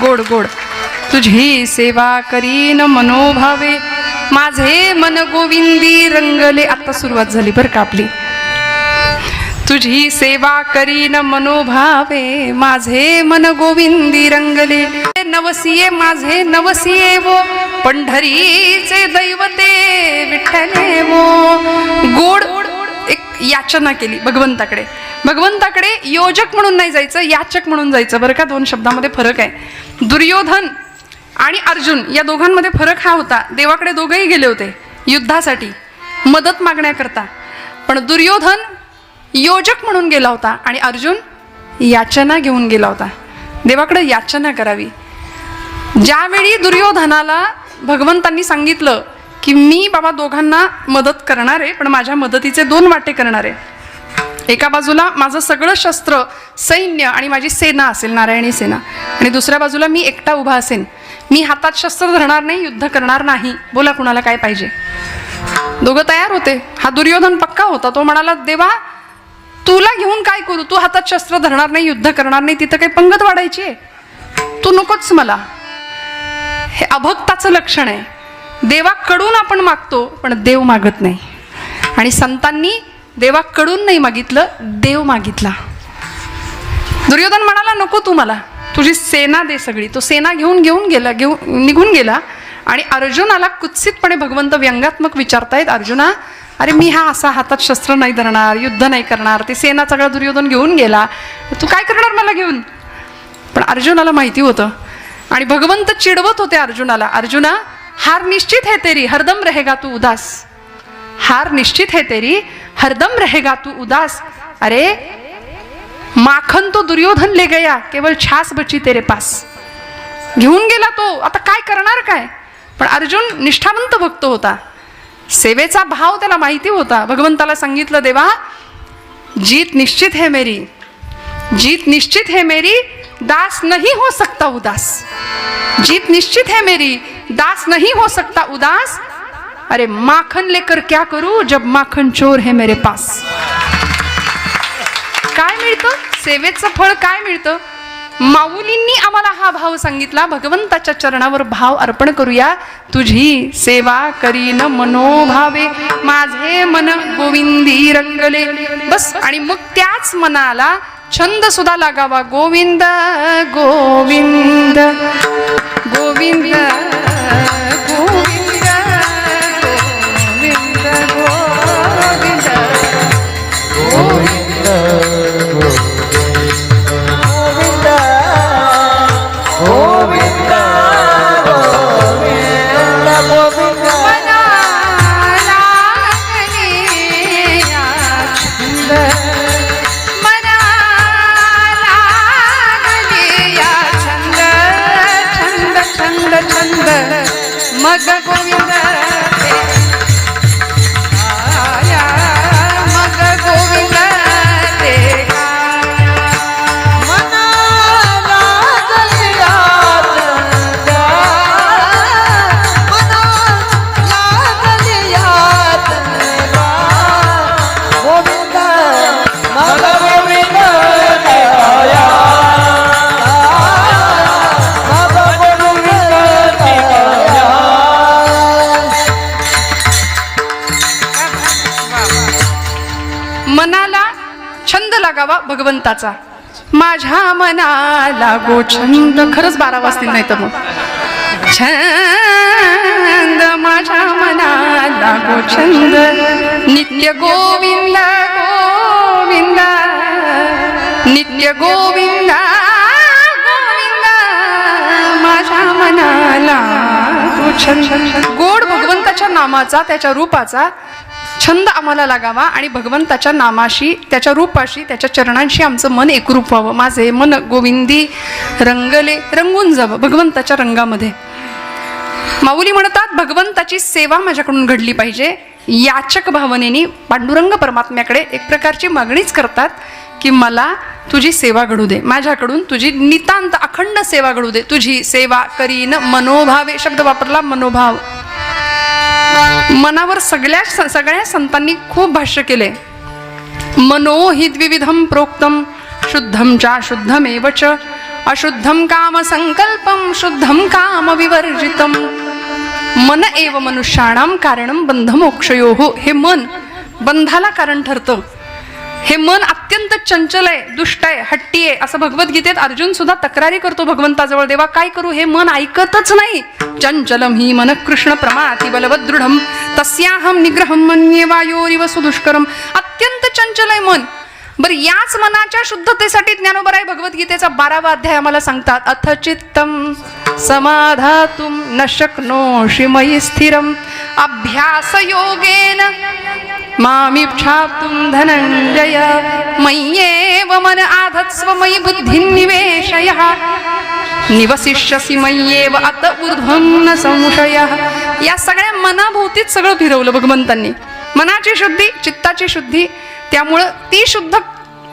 गोड गोड. तुझी सेवा करीन मनोभावे माझे मन गोविंदी रंगले. आता सुरुवात झाली बरं का आपली. तुझी सेवा करीन मनोभावे माझे मन गोविंदी रंगले. नवसिये माझे नवसिये वो पंढरीचे दैवते विठ्ठले वो. गोड एक याचना केली भगवंताकडे. भगवंताकडे योजक म्हणून नाही जायचं, याचक म्हणून जायचं बरं का. दोन शब्दामध्ये फरक आहे. दुर्योधन आणि अर्जुन या दोघांमध्ये फरक हा होता. देवाकडे दोघेही गेले होते युद्धासाठी मदत मागण्याकरता, पण दुर्योधन योजक म्हणून गेला होता आणि अर्जुन याचना घेऊन गेला होता. देवाकडे याचना करावी. ज्यावेळी दुर्योधनाला भगवंतांनी सांगितलं की मी बाबा दोघांना मदत करणार आहे, पण माझ्या मदतीचे दोन वाटे करणार आहे. एका बाजूला माझं सगळं शस्त्र सैन्य आणि माझी सेना असेल, नारायणी सेना, आणि दुसऱ्या बाजूला मी एकटा उभा असेन. मी हातात शस्त्र धरणार नाही, युद्ध करणार नाही. बोला कुणाला काय पाहिजे. दोघं तयार होते. हा दुर्योधन पक्का होता. तो म्हणाला देवा तुला घेऊन काय करू, तू हातात शस्त्र धरणार नाही, युद्ध करणार नाही, तिथं काही पंगत वाढायची आहे, तू नकोच मला. हे अभक्ताचं लक्षण आहे. देवाकडून आपण मागतो पण देव मागत नाही. आणि संतांनी देवाकडून नाही मागितलं, देव मागितला. दुर्योधन म्हणाला नको तू मला, तुझी सेना दे सगळी. तो सेना घेऊन निघून गेला. आणि अर्जुनाला कुत्सितपणे भगवंत व्यंगात्मक विचारतायत, अर्जुना अरे मी हा असा हातात शस्त्र नाही धरणार, युद्ध नाही करणार, ते सेना सगळा दुर्योधन घेऊन गेला, तू काय करणार मला घेऊन. पण अर्जुनाला माहिती होतं आणि भगवंत चिडवत होते अर्जुनाला, अर्जुना हार निश्चित है तेरी हरदम रहेगा तू उदास. हार निश्चित है तेरी हरदम रहेगा तू उदास. अरे माखन तो दुर्योधन ले गया, केवल छास बची तेरे पास. घेऊन गेला तो, आता काय करणार काय. पण अर्जुन निष्ठावंत भक्त होता. सेवेचा भाव त्याला माहिती होता. भगवंताला सांगितलं देवा जीत निश्चित है मेरी, जीत निश्चित है मेरी, दास नहीं हो सकता उदास. जीत निश्चित है मेरी, दास नहीं हो सकता उदास. अरे माखन लेकर क्या करूं जब माखन चोर है मेरे पास. काय मिळतं सेवेचं फळ, काय मिळतं. माऊलींनी आम्हाला हा भाव सांगितला. भगवंताच्या चरणावर भाव अर्पण करूया. तुझी सेवा करीन मनोभावे माझे मन गोविंदी रंगले. बस. आणि मग त्याच मनाला छंद सुद्धा लागावा. गोविंद गोविंद गोविंद गोविंद गोविंद गोविंद मग गोविंद आया, मग गोविंद ते मना लागलिया चंदा, मना लागलिया चंदा. गोविंद मग गोविंद ते आया, मनाला छंद लागावा भगवंताचा. माझ्या मनाला गो छंद. खरंच 12 वाजतील नाही तर मग छंद माझ्या मनाला गो छंद. नित्य गोविंद गोविंद नित्य गोविंद गोविंद माझ्या मनाला गो छंद. गोड भगवंताच्या नामाचा, त्याच्या रूपाचा छंद आम्हाला लागावा आणि भगवंताच्या नामाशी, त्याच्या रूपाशी, त्याच्या चरणांशी आमचं मन एकरूप व्हावं. माझे मन गोविंदी रंगले, रंगून जावं भगवंताच्या रंगामध्ये. माऊली म्हणतात भगवंताची सेवा माझ्याकडून घडली पाहिजे. याचक भावनेने पांडुरंग परमात्म्याकडे एक प्रकारची मागणीच करतात की मला तुझी सेवा घडू दे, माझ्याकडून तुझी नितांत अखंड सेवा घडू दे. तुझी सेवा करीन मनोभावे शब्द वापरला. मनोभाव मनावर सगळ्या संतांनी खूप भाष्य केले. मनो हि द्विविधम प्रोक्तम शुद्धम चा शुद्धमेव च अशुद्धम काम संकल्पम शुद्धम काम विवर्जितम. मन एव मनुष्याणाम कारणम बंध मोक्षयोः. हे मन बंधाला कारण ठरतं. हे मन अत्यंत चंचल आहे, दुष्ट आहे, हट्टी आहे, असं भगवद्गीतेत अर्जुन सुद्धा तक्रारी करतो भगवंताजवळ, देवा काय करू, हे मन ऐकतच नाही. चंचलम ही मन कृष्ण प्रमाति बलवद दृढम तस्याहम निग्रहम मन्ये वायोरिव सुदुष्करम. अत्यंत चंचल आहे मन. बरं, याच मनाच्या शुद्धतेसाठी ज्ञानोबराय भगवद्गीतेचा 12वा अध्याय आम्हाला सांगतात, अथ चित्तम समाधातुम न शक्नोषि मयि स्थिरम अभ्यास योगेन मामिच्छातुं धनंजय मय्येव मन आधत्स्व मयि बुद्धिं निवेशयः निवसिष्यसि मय्येव अत ऊर्ध्वं न संशयः. या सगळ्या मनाभोवतीच सगळं फिरवलं भगवंतांनी. मनाची शुद्धी, चित्ताची शुद्धी. त्यामुळं ती शुद्ध,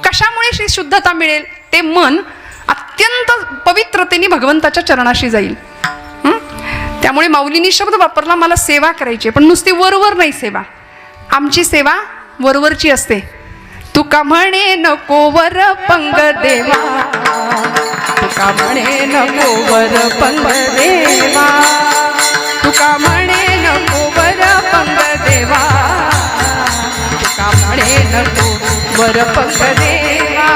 कशामुळे शुद्धता मिळेल, ते मन अत्यंत पवित्रतेने भगवंताच्या चरणाशी जाईल. त्यामुळे माऊलींनी शब्द वापरला, मला सेवा करायची, पण नुसती वरवर नाही सेवा. आमची सेवा वरवरची असते. तुका म्हणे नको वर पंग देवा, तुका म्हणे नको वर पंग देवा, तुका म्हणे नको वर पंग देवा, तुका म्हणे नको वर पंग देवा,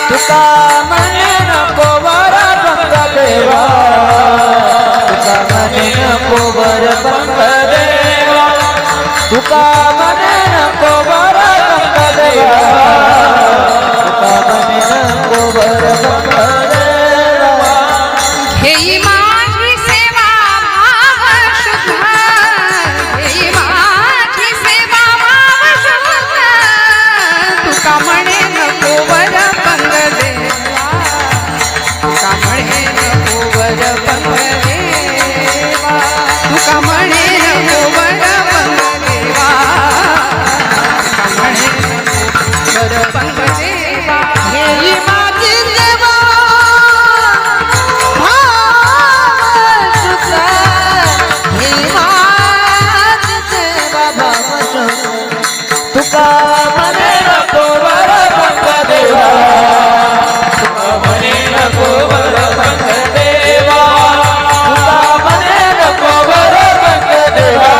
तुका म्हणे नको वर पंग देवा, तुका म्हणे नको वर पंग देवा, तुका म्हणे नको वर पंग देवा, तुका म्हणे नको वर पंग देवा. घेई माझी सेवा भाव शुद्ध, घेई माझी सेवा भाव शुद्ध, तुका म्हणे नको वर पंग देवा, तुका म्हणे नको वर पंग देवा, तुका म्हणे नको वर पंग देवा, तुका म्हणे नको वर पंग देवा. घेई माझी सेवा भाव शुद्ध, घेई माझी सेवा भाव शुद्ध, तुका म्हणे नको वर पंग देवा, तुका म्हणे नको वर पंग देवा, तुका म्हणे नको वर पंग देवा,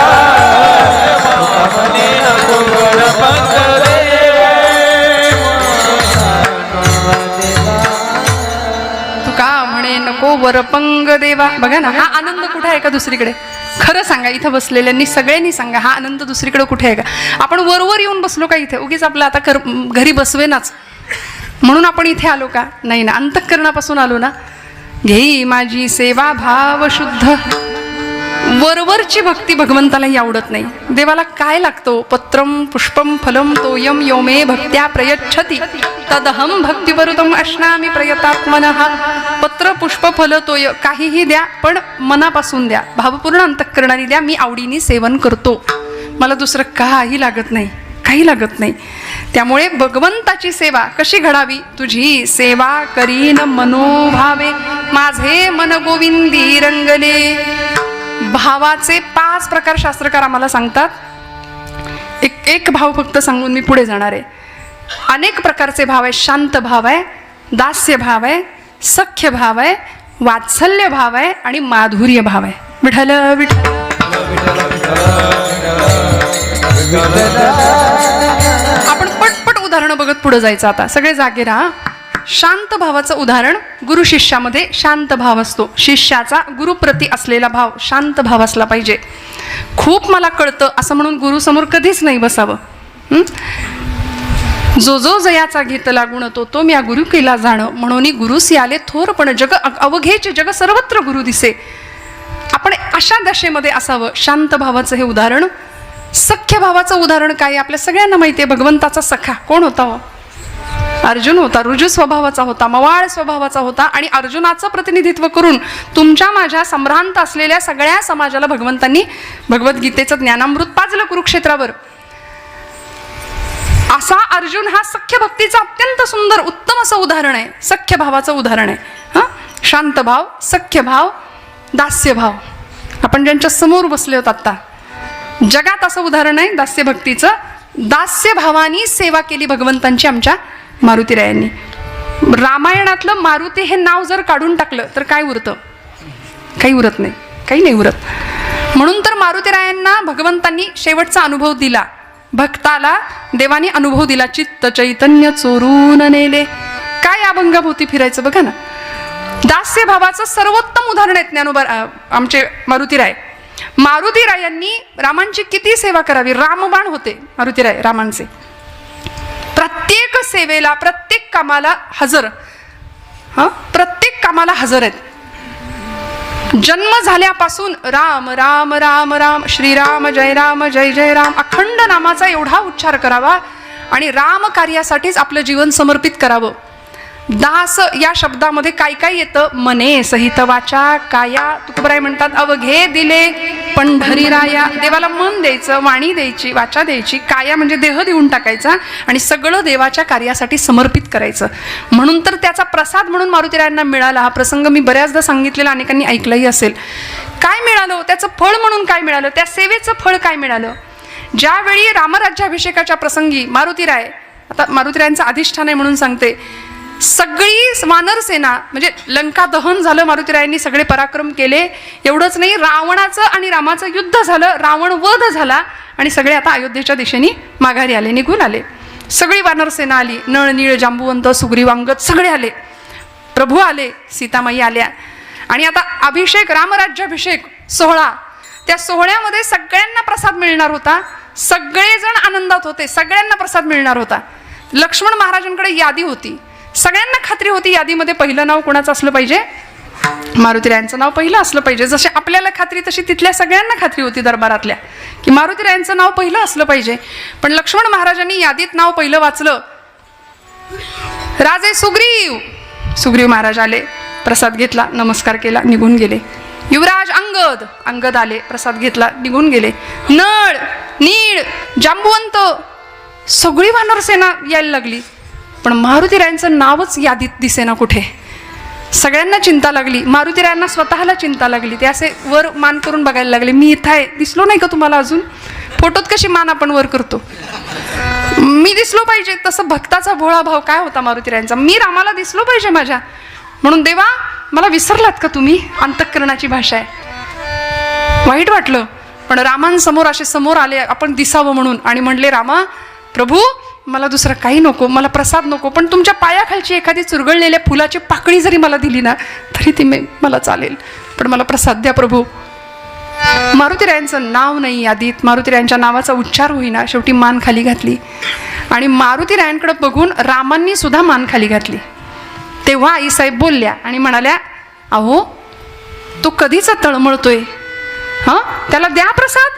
तुका म्हणे नको वर पंग देवा. तुका म्हणे नको वरपंग देवा. बघा ना, हा आनंद कुठे आहे का दुसरीकडे? खरं सांगा, इथं बसलेल्यांनी सगळ्यांनी सांगा, हा आनंद दुसरीकडे कुठे आहे का? आपण वरवर येऊन बसलो का इथे? उगीच आपलं आता घरी बसवेनाच म्हणून आपण इथे आलो का? नाही ना, अंतःकरणापासून आलो ना. घेई माझी सेवा भाव शुद्ध. वरवरची भक्ती भगवंतालाही आवडत नाही. देवाला काय लागतो? पत्रम पुष्पम फलम तोयम यो मे भक्त्या प्रयच्छति तदहम भक्तिवरुतम अश्नामी प्रयतात्मनः. पत्र पुष्प फल तोय काहीही द्या, पण मनापासून द्या, भावपूर्ण अंतःकरणाने द्या. मी आवडीने सेवन करतो, मला दुसरं काही लागत नाही, काही लागत नाही. त्यामुळे भगवंताची सेवा कशी घडावी? तुझी सेवा करीन मनोभावे माझे मन गोविंदी रंगले. भावाचे 5 प्रकार शास्त्रकार आम्हाला सांगतात. एक भाव फक्त सांगून मी पुढे जाणार आहे. अनेक प्रकारचे भाव आहे. शांत भाव आहे, दास्य भाव आहे, सख्य भाव आहे, वात्सल्य भाव आहे आणि माधुर्य भाव आहे. विठ्ठल विठ्ठल. आपण पटपट उदाहरणं बघत पुढे जायचं. आता सगळे जागे राहा. शांत भावाचं उदाहरण, गुरु शिष्यामध्ये शांत भाव असतो. शिष्याचा गुरुप्रती असलेला भाव शांत भाव असला पाहिजे. खूप मला कळतं असं म्हणून गुरुसमोर कधीच नाही बसावं. जो जो जयाचा घेतला गुण तो तो म्या गुरु केला जाणं, म्हणून गुरुसी आले थोर पण जग अवघेचे जग सर्वत्र गुरु दिसे. आपण अशा दशेमध्ये असावं. शांत भावाचं हे उदाहरण. सख्य भावाचं उदाहरण काय? आपल्या सगळ्यांना माहिती आहे, भगवंताचा सखा कोण होता? अर्जुन होता. रुजू स्वभावाचा होता, मवाळ स्वभावाचा होता. आणि अर्जुनाचं प्रतिनिधित्व करून तुमच्या माझ्या संभ्रांत असलेल्या सगळ्या समाजाला भगवंतांनी भगवद्गीतेचं ज्ञानामृत पाजलं कुरुक्षेत्रावर. असा अर्जुन हा सख्य भक्तीचं अत्यंत सुंदर उत्तम असं उदाहरण आहे. सख्य भावाचं उदाहरण आहे. शांत भाव, सख्य भाव, दास्य भाव. आपण ज्यांच्या समोर बसले होत आता, जगात असं उदाहरण आहे दास्य भक्तीचं. दास्य भावानी सेवा केली भगवंतांची आमच्या मारुतीरायांनी. रामायणातलं मारुती हे नाव जर काढून टाकलं तर काय उरतं? काही उरत नाही, काही नाही उरत. म्हणून तर मारुतीरायांना भगवंतांनी शेवटचा अनुभव दिला. भक्ताला देवाने अनुभव दिला, चित्त चैतन्य चोरून नेले. काय अभंगाभोवती फिरायचं बघा ना. दास्य भावाचं सर्वोत्तम उदाहरण आहे ज्ञानोबा आमचे मारुतीराय. मारुतीरायांनी रामांची किती सेवा करावी. रामबाण होते मारुतीराय रामांचे. प्रत्येक सेवेला, प्रत्येक कामाला हजर. प्रत्येक कामाला हजर आहेत. जन्म झाल्यापासून राम राम राम राम, श्रीराम जय राम जय जय राम, अखंड नामाचा एवढा उच्चार करावा आणि राम कार्यासाठीच आपलं जीवन समर्पित करावं. दास या शब्दामध्ये काय काय येतं? मने सहित वाचा काया. तुकोबराय म्हणतात, अवघे दिले पंढरीराया. देवाला मन द्यायचं, वाणी द्यायची, वाचा द्यायची, काया म्हणजे देह देऊन टाकायचा आणि सगळं देवाच्या कार्यासाठी समर्पित करायचं. म्हणून तर त्याचा प्रसाद म्हणून मारुतीरायांना मिळाला. हा प्रसंग मी बऱ्याचदा सांगितलेला, अनेकांनी ऐकलाही असेल. काय मिळालं? त्याचं फळ म्हणून काय मिळालं? त्या सेवेचं फळ काय मिळालं? ज्यावेळी रामराज्याभिषेकाच्या प्रसंगी मारुतीराय, आता मारुतीरायांचं अधिष्ठान आहे म्हणून सांगते, सगळी वानर सेना म्हणजे लंका दहन झालं, मारुतीरायांनी सगळे पराक्रम केले. एवढंच नाही, रावणाचं आणि रामाचं युद्ध झालं, रावण वध झाला आणि सगळे आता अयोध्येच्या दिशेने माघारी आले, निघून आले. सगळी वानर सेना आली. नळ नीळ जांबुवंत सुग्रीव अंगद सगळे आले. प्रभू आले, सीतामाई आल्या. आणि आता अभिषेक, रामराज्याभिषेक सोहळा. त्या सोहळ्यामध्ये सगळ्यांना प्रसाद मिळणार होता. सगळेजण आनंदात होते, सगळ्यांना प्रसाद मिळणार होता. लक्ष्मण महाराजांकडे यादी होती. सगळ्यांना खात्री होती यादीमध्ये पहिलं नाव कोणाचं असलं पाहिजे? मारुतीरायांचं नाव पहिलं असलं पाहिजे. जशी आपल्याला खात्री तशी तिथल्या सगळ्यांना खात्री होती दरबारातल्या की मारुतीरायांचं नाव पहिलं असलं पाहिजे. पण लक्ष्मण महाराजांनी यादीत नाव पहिलं वाचलं. राजे सुग्रीव महाराज आले, प्रसाद घेतला, नमस्कार केला, निघून गेले. युवराज अंगद आले, प्रसाद घेतला, निघून गेले. नळ नीळ जांबुवंत सगळी वानर सेना यायला लागली. पण मारुतीरायांचं नावच यादीत दिसेना कुठे. सगळ्यांना चिंता लागली, मारुतीरायांना स्वतःला चिंता लागली. ते असे वर मान करून बघायला लागले, मी इथं आहे, दिसलो नाही का तुम्हाला अजून? फोटोत कशी मान आपण वर करतो, मी दिसलो पाहिजे. तसं भक्ताचा भोळा भाव काय होता मारुतीरायांचा, मी रामाला दिसलो पाहिजे माझ्या. म्हणून देवा मला विसरलात का तुम्ही? अंतःकरणाची भाषा आहे. वाईट वाटलं, पण रामांसमोर असे समोर आले आपण दिसावं म्हणून आणि म्हणले, रामा प्रभू मला दुसरं काही नको, मला प्रसाद नको, पण तुमच्या पायाखालची एखादी चुरगळलेल्या फुलाची पाकळी जरी मला दिली ना तरी ती मला चालेल, पण मला प्रसाद द्या प्रभू. मारुतीरायांचं नाव नाही यादीत, मारुतीरायांच्या नावाचा उच्चार होईना. शेवटी मान खाली घातली आणि मारुतीरायांकडे बघून रामांनी सुद्धा मान खाली घातली. तेव्हा आईसाहेब बोलल्या आणि म्हणाल्या, अहो तो कधीचा तळमळतोय, त्याला द्या प्रसाद.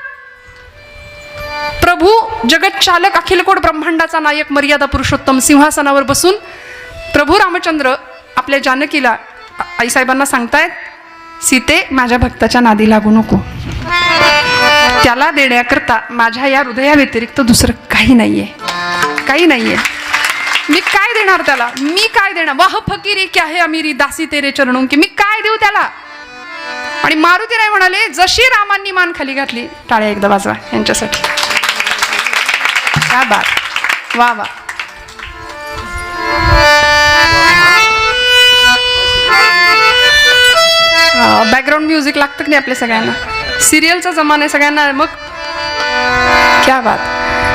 प्रभू जगत चालक, अखिलकोट ब्रह्मांडाचा नायक, मर्यादा पुरुषोत्तम सिंहासनावर बसून प्रभू रामचंद्र आपल्या जानकीला, आईसाहेबांना सांगतायत, सीते माझ्या भक्ताच्या नादी लागू नको, त्याला देण्याकरता माझ्या या हृदया व्यतिरिक्त दुसरं काही नाहीये, काही नाहीये. मी काय देणार त्याला, मी काय देणार? वाह फकीरी क्या है अमीरी, दासी तेरे चरणों की, मी काय देऊ त्याला? आणि मारुतीराय म्हणाले, जशी रामांनी मान खाली घातली, टाळ्या एकदा वाजवा यांच्यासाठी. क्या बात, वा वा. बॅकग्राऊंड म्युझिक लागतं की नाही आपल्या सगळ्यांना? सिरियलचा जमाना आहे सगळ्यांना, मग क्या बात.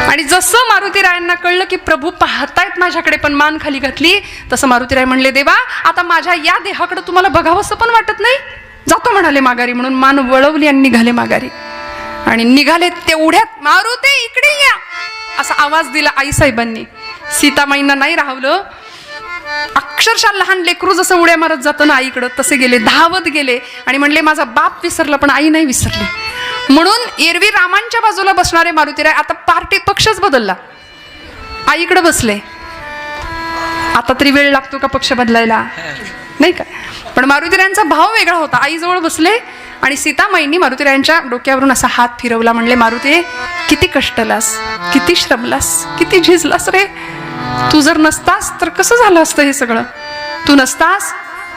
आणि जसं मारुतीरायांना कळलं की प्रभू पाहतायत माझ्याकडे पण मान खाली घातली, तसं मारुतीराय म्हणले, देवा आता माझ्या या देहाकडे तुम्हाला बघावंसं पण वाटत नाही, जातो म्हणाले माघारी. म्हणून मान वळवली आणि निघाले माघारी. आणि निघाले तेवढ्यात मारुती इकडे या असा आवाज दिला आईसाहेबांनी. सीतामाईंना नाही राहवलं, अक्षरशः लहान लेकरू जसं उड्या मारत जातं ना आईकडं, तसे गेले, धावत गेले आणि म्हणले, माझा बाप विसरला पण आई नाही विसरली. म्हणून एरवी रामांच्या बाजूला बसणारे मारुतीराय आता पार्टी पक्षच बदलला, आईकडे बसले. आता तरी वेळ लागतो का पक्ष बदलायला, नाही का? पण मारुतीरायांचा भाव वेगळा होता. आईजवळ बसले आणि सीतामाईंनी मारुतीरायांच्या डोक्यावरून असा हात फिरवला. म्हणले, मारुती किती कष्टलास, किती श्रमलास, किती झिजलास रे. तू जर नसतास तर कसं झालं असतं हे सगळं? तू नसतास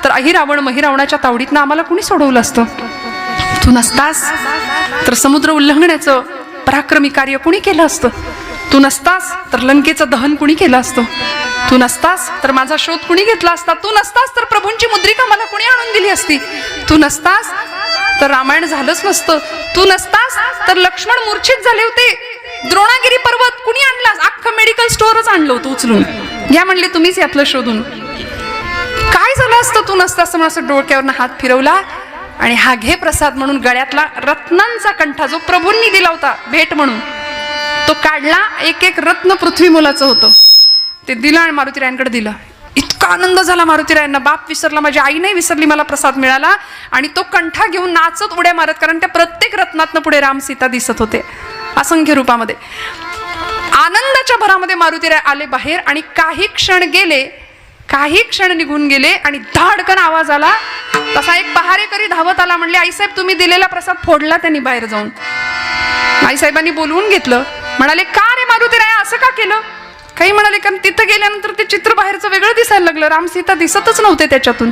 तर अहिरावण महिरावणाच्या तावडीतनं आम्हाला कुणी सोडवलं असतं? तू नसतास तर समुद्र उल्लंघण्याचं पराक्रमी कार्य कुणी केलं असतं? तू नसतास तर लंकेचं दहन कुणी केलं असतं, तू नसतास तर माझा शोध कुणी घेतला असता, तू नसतास तर प्रभूंची मुद्रिका मला कुणी आणून दिली असती, तू नसतास तर रामायण झालंच नसतं, तू नसतास तर लक्ष्मण मूर्छित झाले होते, द्रोणागिरी पर्वत कुणी आणला, अख्खं मेडिकल स्टोअरच आणलं होतं उचलून, या म्हणले तुम्हीच यातलं शोधून. काय झालं असतं तू नसतास म्हणून असं डोक्यावरनं हात फिरवला आणि हा घे प्रसाद म्हणून गळ्यातला रत्नांचा कंठा जो प्रभूंनी दिला होता भेट म्हणून तो काढला. एक एक रत्न पृथ्वी मोलाचं होतं, ते दिलं आणि मारुतीरायांकडे दिलं. इतका आनंद झाला मारुतीरायांना, बाप विसरला, माझी आई नाही विसरली, मला प्रसाद मिळाला. आणि तो कंठा घेऊन नाचत उड्या मारत, कारण त्या प्रत्येक रत्नातनं पुढे राम सीता दिसत होते असंख्य रूपामध्ये. आनंदाच्या भरामध्ये मारुतीराय आले बाहेर आणि काही क्षण निघून गेले आणि धाडकन आवाज आला. तसा एक पहारेकरी धावत आला, म्हणले आईसाहेब तुम्ही दिलेला प्रसाद फोडला त्यांनी बाहेर जाऊन. आईसाहेबांनी बोलवून घेतलं, म्हणाले का रे मारुतीराय असं का केलं? काही म्हणाले कारण तिथं गेल्यानंतर ते चित्र बाहेरचं वेगळं दिसायला लागलं, राम सीता दिसतच नव्हते त्याच्यातून,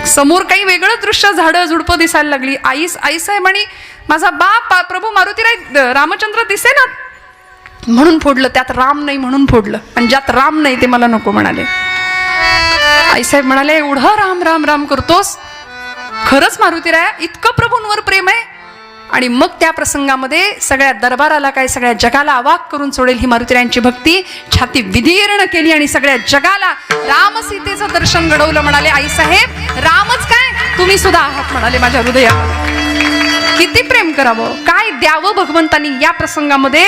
समोर काही वेगळं दृश्य झाडं झुडपं दिसायला लागली. आईसाहेबांनी माझा बाप प्रभू मारुतीराय रामचंद्र दिसेना म्हणून फोडलं, त्यात राम नाही म्हणून फोडलं, आणि ज्यात राम नाही ते मला नको म्हणाले. आईसाहेब म्हणाले एवढं राम राम राम करतोस, खरंच मारुतीराया इतकं प्रभूंवर प्रेम आहे? आणि मग त्या प्रसंगामध्ये सगळ्या दरबाराला काय सगळ्या जगाला अवाक करून सोडेल ही मारुतीरायांची भक्ती छाती विदीर्ण केली आणि सगळ्या जगाला राम सीतेचं दर्शन घडवलं. म्हणाले आईसाहेब रामच काय तुम्ही सुद्धा आहात म्हणाले माझ्या हृदयात. किती प्रेम करावं, काय द्यावं भगवंतांनी या प्रसंगामध्ये.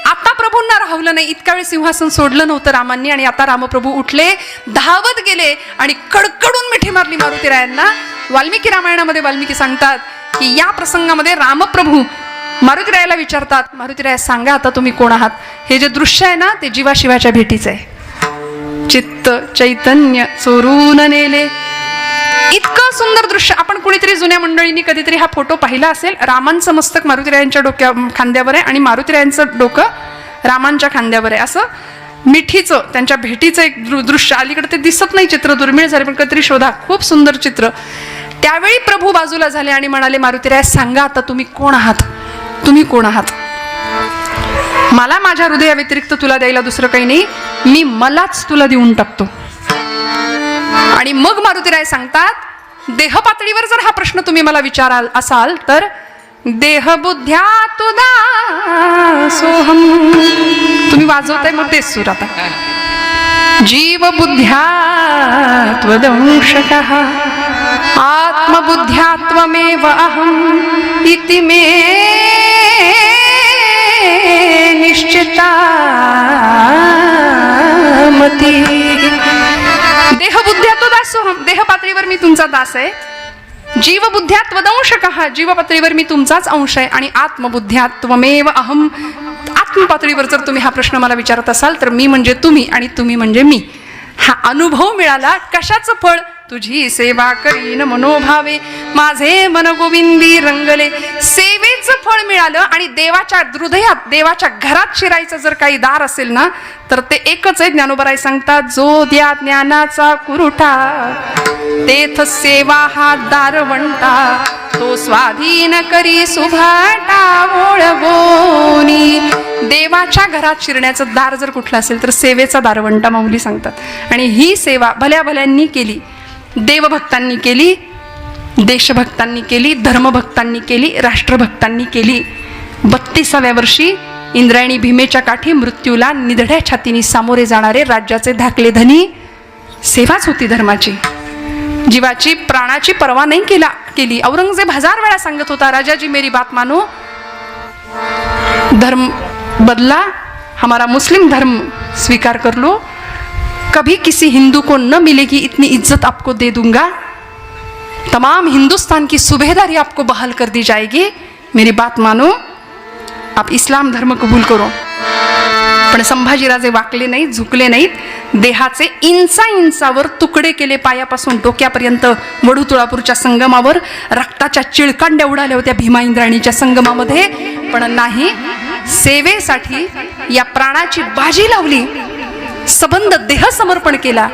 आता प्रभूंना राहवलं नाही, इतका वेळ सिंहासन सोडलं नव्हतं रामांनी, आणि आता रामप्रभू उठले, धावत गेले आणि कडकडून मिठी मारली मारुतीरायांना. वाल्मिकी रामायणामध्ये वाल्मिकी सांगतात की या प्रसंगामध्ये रामप्रभू मारुतीरायाला विचारतात, मारुतीराया सांगा आता तुम्ही कोण आहात? हे जे दृश्य आहे ना ते जीवाशिवाच्या भेटीचं आहे. चित्त चैतन्य चोरून नेले, इतकं सुंदर दृश्य. आपण कुणीतरी जुन्या मंडळींनी कधीतरी हा फोटो पाहिला असेल. रामांचं मस्तक मारुतीरायांच्या खांद्यावर आहे आणि मारुतीरायांचं डोकं रामांच्या खांद्यावर आहे. असं मिठीचं त्यांच्या भेटीचं एक दृश्य, अलीकडे ते दिसत नाही, चित्र दुर्मिळ झाले, पण कधीतरी शोधा, खूप सुंदर चित्र. त्यावेळी प्रभू बाजूला झाले आणि म्हणाले मारुतीराय सांगा आता तुम्ही कोण आहात, तुम्ही कोण आहात? मला माझ्या हृदया व्यतिरिक्त तुला द्यायला दुसरं काही नाही, मी मलाच तुला देऊन टाकतो. आणि मग मारुतीराय सांगतात देह पातळीवर जर हा प्रश्न तुम्ही मला विचाराल असाल तर देह बुद्ध्या तुदा सोहम, तुम्ही वाजवताय मग तेच सूर आता. जीव बुद्ध्या त्वदंशकः आत्मबुद्ध्या त्वमेव अहम् इति मे निश्चिता मती. देहबुद्ध्या तो दासोहम, देह पातळीवर मी तुमचा दास आहे. जीवबुद्ध्या त्वदंशकः, जीव पातळीवर मी तुमचाच अंश आहे. आणि आत्मबुद्ध्या त्वमेव अहम, आत्म पातळीवर जर तुम्ही हा प्रश्न मला विचारत असाल तर मी म्हणजे तुम्ही आणि तुम्ही म्हणजे मी. हा अनुभव मिळाला. कशाचं फळ? तुझी सेवा करीन मनोभावे, माझे मन गोविंदी रंगले. सेवेचं फळ मिळालं. आणि देवाच्या हृदयात, देवाच्या घरात शिरायचं जर काही दार असेल ना तर ते एकच आहे. ज्ञानोबराय सांगतात जो द्या ज्ञानाचा कुरुठा, तेथ सेवा हा दारवंटा, तो स्वाधीन करी सुभाटा ओळगोनी. देवाच्या घरात शिरण्याचं दार जर कुठलं असेल तर सेवेचा दारवंटा माऊली सांगतात. आणि ही सेवा भल्या भल्यांनी केली, देवभक्तांनी केली, देशभक्तांनी केली, धर्मभक्तांनी केली, राष्ट्रभक्तांनी केली. 32व्या वर्षी इंद्रायणी भीमेच्या काठी मृत्यूला निधड्या छातीने सामोरे जाणारे राज्याचे धाकले धनी सेवाच होती धर्माची. जीवाची प्राणाची पर्वा नाही केली. औरंगजेब 1000 वेळा सांगत होता राजाजी मेरी बात मानो, धर्म बदला, हमारा मुस्लिम धर्म स्वीकार कर लो, कभी किसी हिंदू को न मिलेगी इतनी इज्जत आपको दे दूंगा, तमाम हिंदुस्तान की सूबेदारी आपको बहाल कर दी जाएगी, मेरी बात मानो, आप इस्लाम धर्म कबूल करो. पण संभाजीराजे वाकले नाहीत, झुकले नाहीत. देहाचे इंचावर तुकडे केले, पायापासून डोक्यापर्यंत. वडू तुळापूरच्या संगमावर रक्ताच्या चिळकांड्या उडाल्या होत्या भीमा इंद्राणीच्या संगमामध्ये. पण नाही, सेवेसाठी या प्राणाची बाजी लावली, सबंध देह समर्पण केला.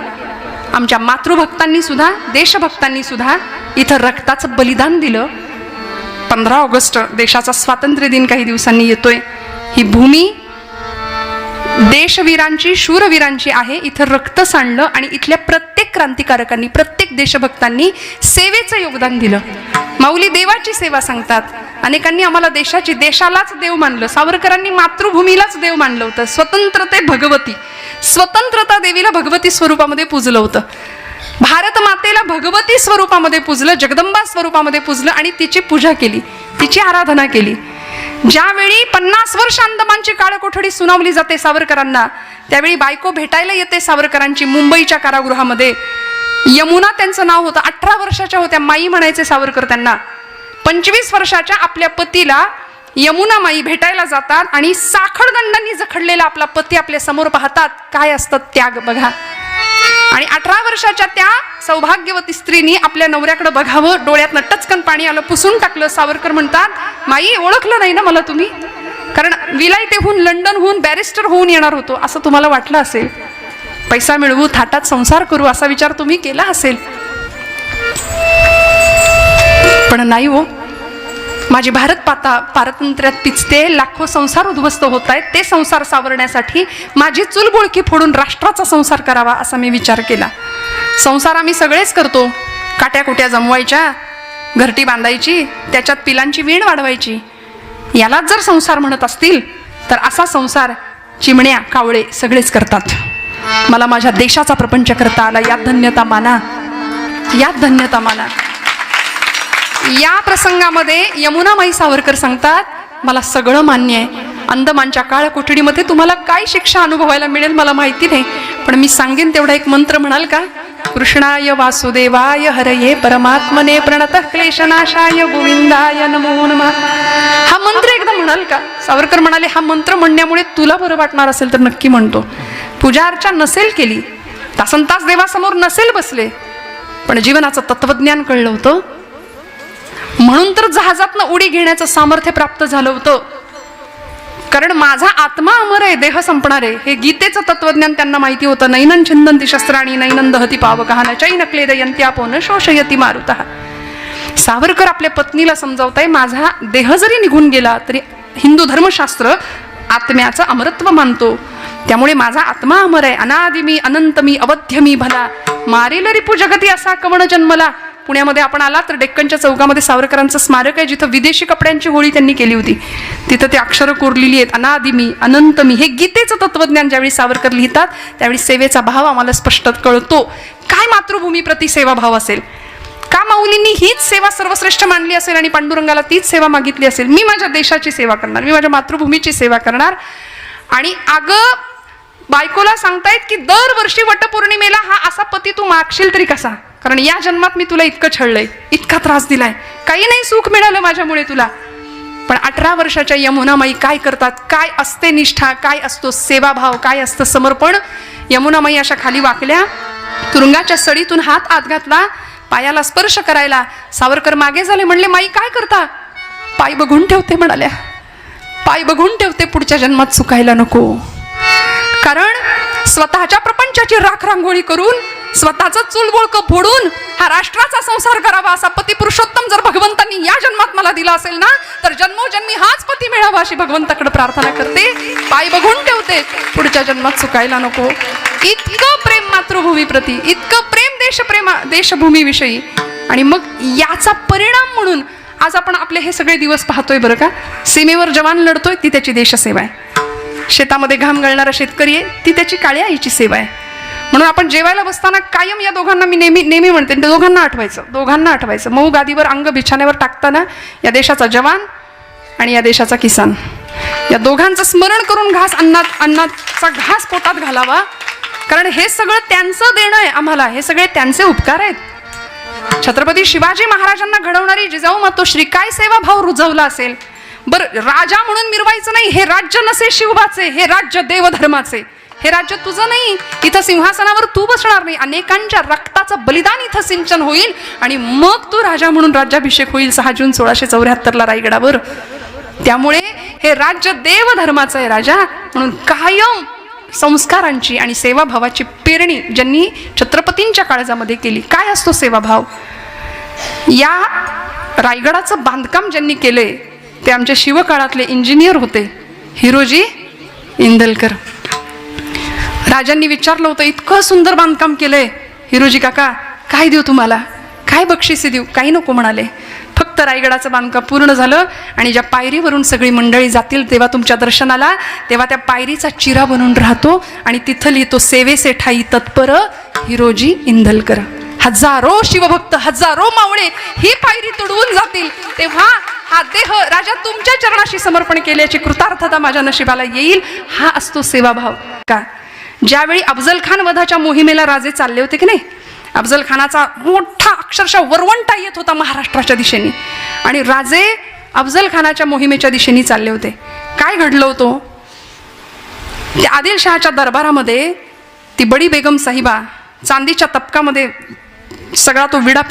आमच्या मातृभक्तांनी सुद्धा, देशभक्तांनी सुद्धा इथं रक्ताचं बलिदान दिलं. 15 ऑगस्ट देशाचा स्वातंत्र्य दिन काही दिवसांनी येतोय. ही भूमी देशवीरांची, शूरवीरांची आहे. इथं रक्त सांडलं आणि इथल्या प्रत्येक क्रांतिकारकांनी, प्रत्येक देशभक्तांनी सेवेचं योगदान दिलं. माऊली देवाची सेवा सांगतात. अनेकांनी आम्हाला देशाची, देशालाच देव मानलं. सावरकरांनी मातृभूमीलाच देव मानलं होतं. स्वतंत्रते भगवती, स्वतंत्रता देवीला भगवती स्वरूपामध्ये पूजलं होतं. भारत मातेला भगवती स्वरूपामध्ये पूजलं, जगदंबा स्वरूपामध्ये पूजलं आणि तिची पूजा केली, तिची आराधना केली. ज्यावेळी 50 वर्ष अंदमानची काळकोठडी सुनावली जाते सावरकरांना, त्यावेळी बायको भेटायला येते सावरकरांची मुंबईच्या कारागृहामध्ये. यमुना त्यांचं नाव होतं. 18 वर्षाच्या होत्या. माई म्हणायचे सावरकर त्यांना. 25 वर्षाच्या आपल्या पतीला यमुना माई भेटायला जातात आणि साखळदंडांनी जखडलेला आपला पती आपल्या समोर पाहतात. काय असतं त्याग बघा. आणि 18 वर्षाच्या त्या सौभाग्यवती स्त्रीनी आपल्या नवऱ्याकडे बघावं, डोळ्यातनं टचकन पाणी आलं, पुसून टाकलं. सावरकर म्हणतात, माई ओळखलं नाही ना मला तुम्ही? कारण विलायतेहून, लंडनहून बॅरिस्टर होऊन येणार होतो असं तुम्हाला वाटलं असेल. पैसा मिळवू, थाटात संसार करू असा विचार तुम्ही केला असेल. पण नाही हो. माझी भारत पारतंत्र्यात पिचते, लाखो संसार उद्ध्वस्त होत आहेत. ते संसार सावरण्यासाठी माझी चुलबुळकी फोडून राष्ट्राचा संसार करावा असा मी विचार केला. संसार आम्ही सगळेच करतो. काट्याकुट्या जमवायच्या, घरटी बांधायची, त्याच्यात पिलांची वीण वाढवायची. यालाच जर संसार म्हणत असतील तर असा संसार चिमण्या, कावळे सगळेच करतात. मला माझ्या देशाचा प्रपंच करता आला, यात धन्यता माना, यात धन्यता माना. या प्रसंगामध्ये यमुनामाई सावरकर सांगतात, मला सगळं मान्य आहे. अंदमानच्या काळ कोठडीमध्ये तुम्हाला काय शिक्षा अनुभवायला मिळेल मला माहिती नाही, पण मी सांगेन तेवढा एक मंत्र म्हणाल का? कृष्णाय वासुदेवाय हरये परमात्मने प्रणतः क्लेशनाशाय गोविंदाय नमो नमः. हा मंत्र एकदा म्हणाल का? सावरकर म्हणाले, हा मंत्र म्हणण्यामुळे तुला बरं वाटणार असेल तर नक्की म्हणतो. पूजा अर्चा नसेल केली, तासनतास देवासमोर नसेल बसले, पण जीवनाचं तत्वज्ञान कळलं होतं. म्हणून तर जहाजातनं उडी घेण्याचं सामर्थ्य प्राप्त झालं होतं. कारण माझा आत्मा अमर आहे, देह संपणार आहे, हे गीतेचं तत्वज्ञान त्यांना माहिती होतं. नैनं छिंदंती शस्त्राणी नैनं दहती पावकः न चैन क्लेदयन्त्यापो न शोषयति मारुतः. सावरकर आपल्या पत्नीला समजावताय, माझा देह जरी निघून गेला तरी हिंदू धर्मशास्त्र आत्म्याचं अमरत्व मानतो. त्यामुळे माझा आत्मा अमर आहे. अनादि मी, अनंत मी, अवध्य मी भला, मारेल रिपू जगती असा कवण जन्मला. पुण्यामध्ये आपण आला तर डेक्कनच्या चौकामध्ये सावरकरांचं स्मारक आहे, जिथं विदेशी कपड्यांची होळी त्यांनी केली होती. तिथं ते अक्षरं कोरलेली आहेत, अनादि मी, अनंत मी. हे गीतेचं तत्वज्ञान ज्यावेळी सावरकर लिहितात त्यावेळी सेवेचा भाव आम्हाला स्पष्ट कळतो. काय मातृभूमीप्रती सेवाभाव असेल? का माऊलींनी हीच सेवा सर्वश्रेष्ठ मानली असेल आणि पांडुरंगाला तीच सेवा मागितली असेल? मी माझ्या देशाची सेवा करणार, मी माझ्या मातृभूमीची सेवा करणार. आणि अगं बायकोला सांगतायत की दरवर्षी वटपौर्णिमेला हा असा पती तू मागशील तरी कसा? कारण या जन्मात मी तुला इतकं छळलंय, इतका त्रास दिलाय, काही नाही सुख मिळालं माझ्यामुळे तुला. पण 18 वर्षाच्या यमुनामाई काय करतात? काय असते निष्ठा, काय असतो सेवाभाव, काय असतं समर्पण? यमुनामाई अशा खाली वाकल्या, तुरुंगाच्या सडीतून हात आत घातला, पायाला स्पर्श करायला. सावरकर मागे झाले, म्हणले, माई काय करता? पाय बघून ठेवते म्हणाल्या, पाय बघून ठेवते, पुढच्या जन्मात चुकायला नको. कारण स्वतःच्या प्रपंचाची राखरांगोळी करून, स्वतःचं चुलबुळकं फोडून हा राष्ट्राचा संसार करावा असा पती पुरुषोत्तम जर भगवंतांनी या जन्मात मला दिला असेल ना, तर जन्मोजन्मी हाच पती मिळावा अशी भगवंताकडे प्रार्थना करते. पाय बघून ठेवते, पुढच्या जन्मात चुकायला नको. इतकं प्रेम मातृभूमीप्रती, इतकं प्रेम देशभूमीविषयी. आणि मग याचा परिणाम म्हणून आज आपण आपले हे सगळे दिवस पाहतोय बरं का. सीमेवर जवान लढतोय, ती त्याची देशसेवा आहे. शेतामध्ये घाम गळणारा शेतकरी आहे, ती त्याची काळ्या आईची सेवा आहे. म्हणून आपण जेवायला बसताना कायम या दोघांना मी नेहमी म्हणते, दोघांना आठवायचं. मऊ गादीवर अंग बिछाण्यावर टाकताना या देशाचा जवान आणि या देशाचा किसान, या दोघांचं स्मरण करून अन्नाचा घास पोटात घालावा. कारण हे सगळं त्यांचं देणं आहे आम्हाला, हे सगळे त्यांचे उपकार आहेत. छत्रपती शिवाजी महाराजांना घडवणारी जिजाऊ मातोश्री काय सेवाभाव रुजवला असेल बरं. राजा म्हणून मिरवायचं नाही, हे राज्य नसे शिवबाचे, हे राज्य देवधर्माचे, हे राज्य तुझं नाही. इथं सिंहासनावर तू बसणार नाही, अनेकांच्या रक्ताचं बलिदान इथं सिंचन होईल आणि मग तू राजा म्हणून राज्याभिषेक होईल 6 जून 1674 रायगडावर. त्यामुळे हे राज्य देवधर्माचं आहे राजा. म्हणून कायम संस्कारांची आणि सेवाभावाची पेरणी ज्यांनी छत्रपतींच्या काळजामध्ये केली. काय असतो सेवाभाव? या रायगडाचं बांधकाम ज्यांनी केले ते आमच्या शिवकाळातले इंजिनियर होते, हिरोजी इंदलकर. राजांनी विचारलं होतं, इतकं सुंदर बांधकाम केलंय हिरोजी काका, काय देऊ तुम्हाला, काय बक्षिसे देऊ? काही नको म्हणाले. फक्त रायगडाचं बांधकाम पूर्ण झालं आणि ज्या पायरीवरून सगळी मंडळी जातील तेव्हा तुमच्या दर्शनाला, तेव्हा त्या पायरीचा चिरा बनून राहतो आणि तिथं लिहितो, सेवेसे ठाई तत्पर हिरोजी इंदलकर. हजारो शिवभक्त, हजारो मावळे ही पायरी तुडवून जातील, तेव्हा हा देह राजा तुमच्या चरणाशी समर्पण केल्याची कृतार्थता माझ्या नशिबाला येईल. हा असतो सेवाभाव. का ज्यावेळी अफजल खान वधाच्या मोहिमेला राजे चालले होते की नाही, अफजल खानाचा मोठा अक्षरशः वरवंटा येत होता महाराष्ट्राच्या दिशेने आणि राजे अफजल खानाच्या मोहिमेच्या दिशेने चालले होते. काय घडलं होतं, त्या आदिलशहाच्या दरबारामध्ये ती बडी बेगम साहिबा चांदीच्या तपकामध्ये सगळा तो विडा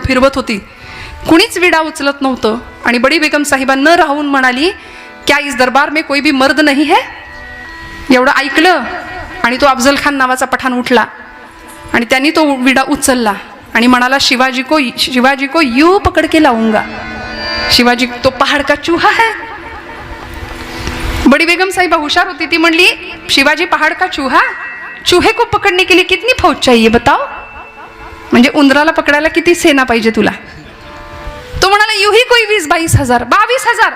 फिरवत होती. कुणीच विडा उचलत नव्हतं आणि बडी बेगम साहिबा न राहून म्हणाली, क्या इस दरबार में कोई भी मर्द नहीं है? एवढं ऐकलं आणि तो अफजल खान नावाचा पठाण उठला आणि त्यांनी तो विडा उचलला आणि म्हणाला, शिवाजी को यू पकड के लाऊंगा. शिवाजी तो पहाड़ का चूहा है. बड़ी बेगम साहिबा हुशार होती, ती म्हणली, शिवाजी पहाड़ का चूहा, चूहे को पकड़ने के लिए कितनी फौज चाहिए बताओ? म्हणजे उंदराला पकडायला किती सेना पाहिजे तुला? तो म्हणाला, यू ही कोई 20-22 हजार, 22,000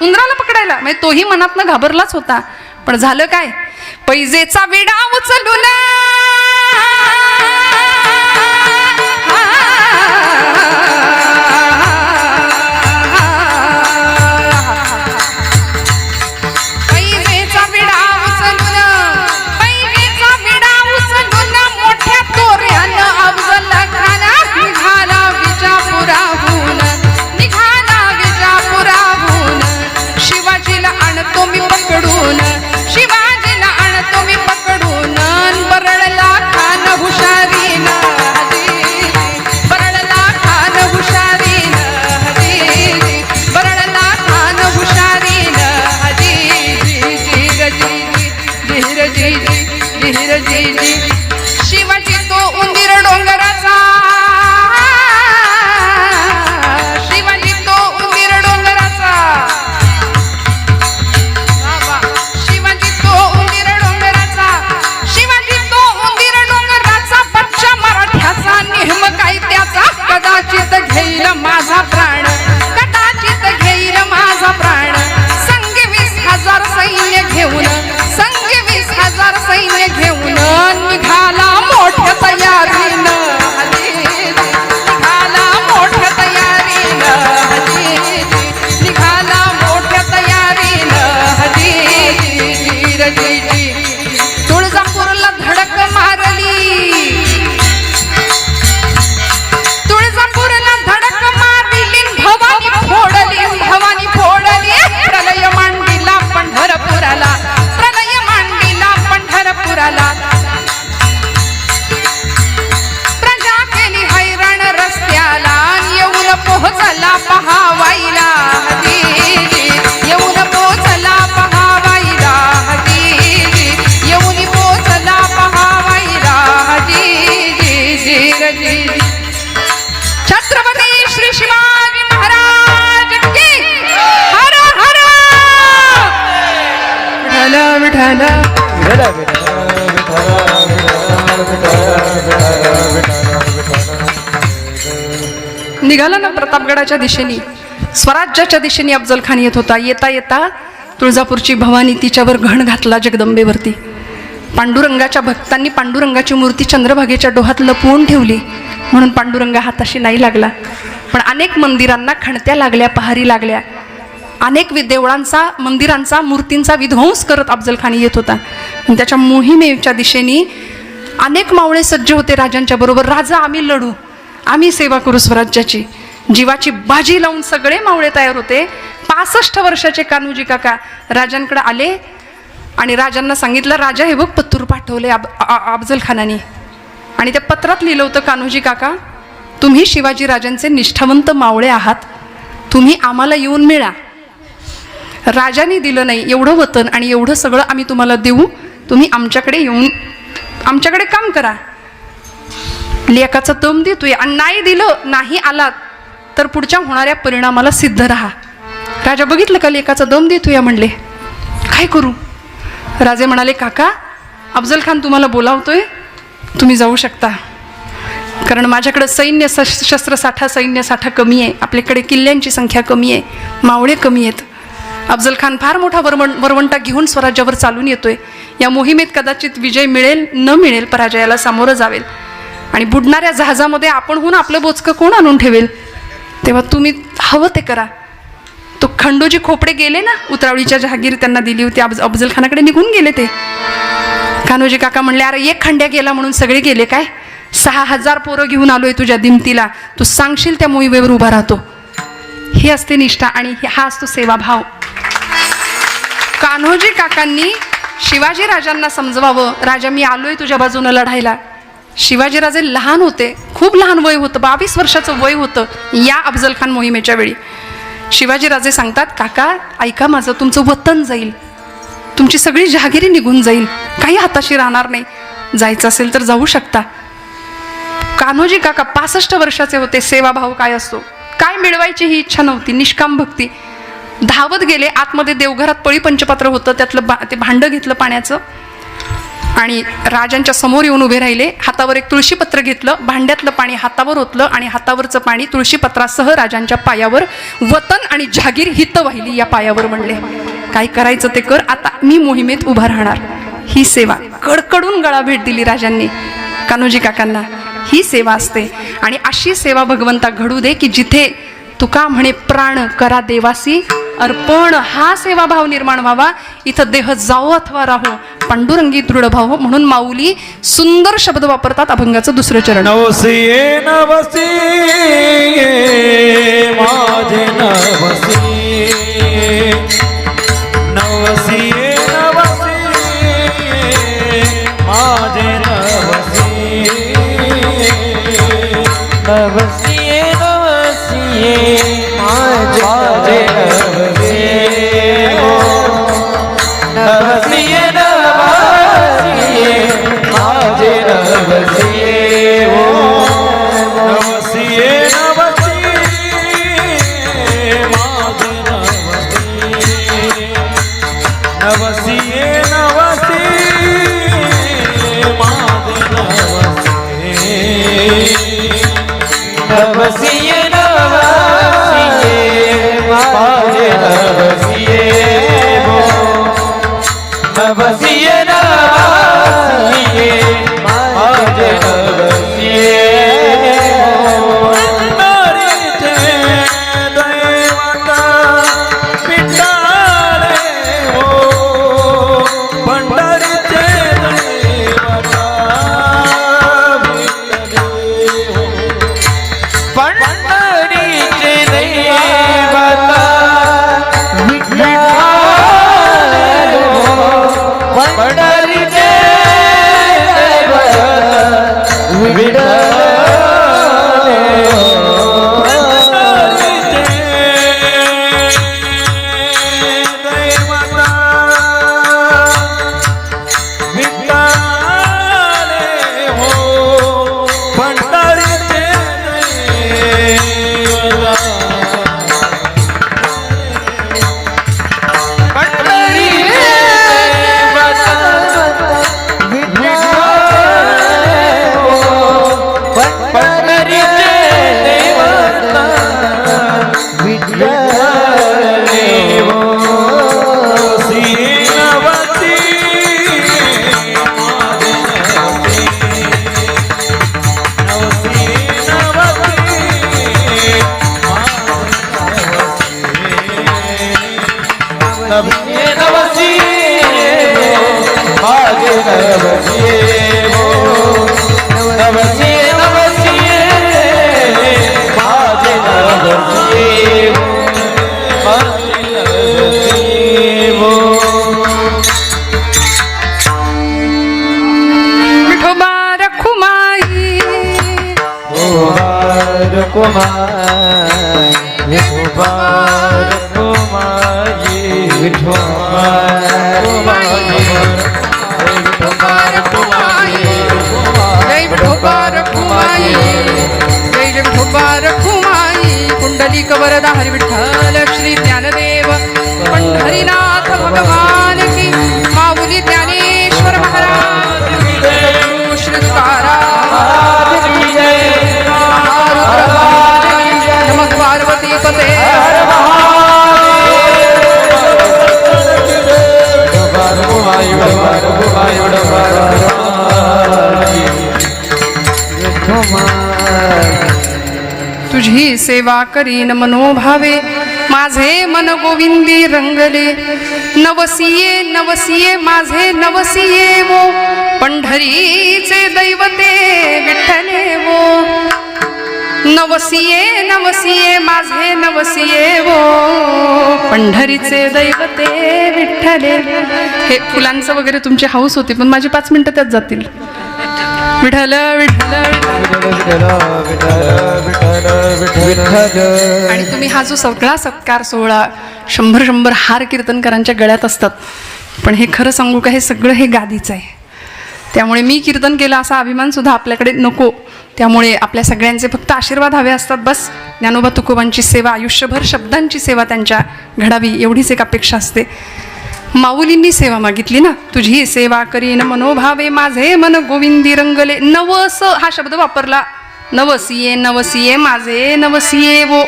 उंदराला पकडायला. म्हणजे तोही मनातनं घाबरलाच होता. पण झालं काय, पैजेचा विडा उचलून मोठ्या तोऱ्यानं अफजल खान निघाला विजापुराहून. शिवाजीला आणतो मी पकडून, शिवाजीला आणतो मी पकडून. बरळला खान हुशारीनं, बरळला खान हुशारीनं, बरळला खान हुशारीनं. जी शिवाजी तो उंदीर डोंगराचा, शिवाजी तो उंदीर डोंगराचा, शिवाजी तो उंदीर डोंगराचा, शिवाजी तो उंदीर डोंगराचा. बच्चा मराठ्याचा नेहम काय त्याचा, कदाचित घेईल माझा प्राण, कदाचित घेईल माझा प्राण. संग 20,000 सैन्य घेऊन, संग 20,000 सैन्य घेऊन निघाला मोठ्या तयारीनं, निघाला मोठ्या तयारीनं, निघाला मोठ्या तयारीनं. तुळजापूरला धडक मारली, तुळजापूरला धडक मारली, भवानी फोडली, भवानी फोडली. प्रलय मांडीला पंढरपुराला, प्रलय मांडीला पंढरपुराला. प्रजा केली हैराण रस्त्याला, येऊन पोहोचला पहावाईला, येऊन पोहोचला पहावाईला, येऊन पोहोचला पहावाईला. छत्रपती श्री शिवाजी महाराज की हर हर विठ्ठल विठ्ठल. निघाला ना प्रतापगडाच्या दिशेने, स्वराज्याच्या दिशेने अफजल खान येत होता. येता येता तुळजापूरची भवानी तिच्यावर घण घातला जगदंबेवरती. पांडुरंगाच्या भक्तांनी पांडुरंगाची मूर्ती चंद्रभागेच्या डोहात लपवून ठेवली म्हणून पांडुरंगा हाताशी नाही लागला. पण अनेक मंदिरांना खणत्या लागल्या, पहारी लागल्या. अनेक देवळांचा, मंदिरांचा, मूर्तींचा विध्वंस करत अफजल खान येत होता. आणि त्याच्या मोहिमेच्या दिशेने अनेक मावळे सज्ज होते राजांच्या बरोबर. राजा आम्ही लढू, आम्ही सेवा करू स्वराज्याची. जीवाची बाजी लावून सगळे मावळे तयार होते. 65 वर्षाचे कान्होजी काका राजांकडे आले आणि राजांना सांगितलं, राजा हे बघ पत्तूर पाठवले अफजल खानाने आणि त्या पत्रात लिहिलं होतं, कान्होजी काका तुम्ही शिवाजी राजांचे निष्ठावंत मावळे आहात, तुम्ही आम्हाला येऊन मिळा. राजाने दिलं नाही एवढं वतन आणि एवढं सगळं आम्ही तुम्हाला देऊ, तुम्ही आमच्याकडे येऊन आमच्याकडे काम करा. लेकाचा दम देतोय आणि नाही दिलं, नाही आलात तर पुढच्या होणाऱ्या परिणामाला सिद्ध राहा. राजा बघितलं का लेकाचा दम देतोय म्हणले, काय करू? राजे म्हणाले, काका अफजल खान तुम्हाला बोलावतोय, तुम्ही जाऊ शकता. कारण माझ्याकडं शस्त्रसाठा सैन्यसाठा कमी आहे, आपल्याकडे किल्ल्यांची संख्या कमी आहे, मावळे कमी आहेत. अफजल खान फार मोठा वरवंटा घेऊन स्वराज्यावर चालून येतोय. या मोहिमेत कदाचित विजय मिळेल न मिळेल, पराजयाला सामोरं जावेल. आणि बुडणाऱ्या जहाजामध्ये आपणहून आपलं बोचकं कोण आणून ठेवेल? तेव्हा तुम्ही हवं ते करा. तो खंडोजी खोपडे गेले ना, उतरावळीच्या जहागीर त्यांना दिली होती, अफजल खानाकडे निघून गेले ते. कान्होजी काका म्हणले, अरे एक खंड्या गेला म्हणून सगळे गेले काय? 6000 पोरं घेऊन आलोय तुझ्या दिमतीला, तू सांगशील त्या मोहिमेवर उभा राहतो. ही असते निष्ठा आणि हा असतो सेवाभाव. कान्होजी काकांनी शिवाजी राजांना समजवावं, राजा मी आलोय तुझ्या बाजूनं लढायला. शिवाजीराजे लहान होते, खूप लहान वय होतं, 22 वर्षाचं वय होतं या अफजल खान मोहिमेच्या वेळी. शिवाजीराजे सांगतात, काका ऐका माझं, तुमचं वतन जाईल, तुमची सगळी जहागिरी निघून जाईल, काही हाताशी राहणार नाही, जायचं असेल तर जाऊ शकता. कान्होजी काका 65 वर्षाचे होते. सेवाभाव काय असतो, काय मिळवायची ही इच्छा नव्हती, निष्काम भक्ती. धावत गेले आतमध्ये, देवघरात पळी पंचपात्र होतं, त्यातलं ते भांडं घेतलं पाण्याचं आणि राजांच्या समोर येऊन उभे राहिले. हातावर एक तुळशीपत्र घेतलं, भांड्यातलं पाणी हातावर ओतलं आणि हातावरचं पाणी तुळशीपत्रासह राजांच्या पायावर, वतन आणि जहागीर हित वाहिली या पायावर. म्हणले, काय करायचं ते कर, आता मी मोहिमेत उभा राहणार. ही सेवा, कडकडून गळा भेट दिली राजांनी कान्होजी काकांना. ही सेवा असते आणि अशी सेवा भगवंता घडू दे की जिथे तुका म्हणे प्राण करा देवासी अर्पण, हा सेवाभाव निर्माण व्हावा. इथं देह जाओ अथवा राहो, पांडुरंगी दृढ भाव. म्हणून माऊली सुंदर शब्द वापरतात अभंगाचं दुसरं चरण. नवसी नवसी माझे नवसी, नवसी नवसी माझे नवसी, नवसी नवसी माझे नवसी, नवसी नवसी माझे नवसी, नवसी नवसी माझे नवसी, नवसी नवसी माझे नवसी, नवसी नवसी माझे नवसी, नवसी नवसी माझे नवसी. पंढरीचे दैवत विठ्ठल हो, पंढरीचे दैवत विठ्ठल हो, पंढरीचे दैवत विठ्ठल हो, पंढरीचे दैवत विठ्ठल हो, पंढरीचे दैवत विठ्ठल हो, पंढरीचे दैवत, पंढरीचे दैवत विठ्ठल हो, पंढरीचे दैवत विठ्ठल हो, नवसी नवसी माझे नवसी, नवसी नवसी माझे नवसी, नवसी नवसी माझे नवसी, माझे नवसी हो. विठोबा रखुमाई, कुमार विठोबार कुमारी, विठोबार कुमारी, जय विठोबा रखुमाई, जय विठोबा रखुमाई. कुंडलिक वरदा हरी विठ्ठल श्री ज्ञानदेव पंढरीनाथ भगवान की. माऊली ज्ञानेश्वर महाराज महाराज की जय नमः पार्वती पते तुझी सेवा करीन मनोभावे माझे मन गोविंदी रंगले नवसिये नवसिये माझे नवसिये वो पंढरीचे दैवते विठ्ठले वो नवसिये नवसिये माझे नवसिये वो पंढरीचे दैवते विठ्ठले. हे फुलांचं वगैरे तुमची हौस होती पण माझी 5 मिनिटं त्यात जातील. विठ्ठल विठ्ठल आणि तुम्ही हा जो सगळा सत्कार सोहळा 100 हार कीर्तनकारांच्या गळ्यात असतात पण हे खरं सांगू का हे सगळं हे गादीचं आहे. त्यामुळे मी कीर्तन केलं असा अभिमान सुद्धा आपल्याकडे नको. त्यामुळे आपल्या सगळ्यांचे फक्त आशीर्वाद हवे असतात बस. ज्ञानोबा तुकोबांची सेवा आयुष्यभर शब्दांची सेवा त्यांच्या घडावी एवढीच एक अपेक्षा असते. माऊलींनी सेवा मागितली ना तुझी सेवा करीन मनोभावे माझे मन गोविंदी रंगले. नवस हा शब्द वापरला. नवसिये नवसिये माझे नवसिये वो.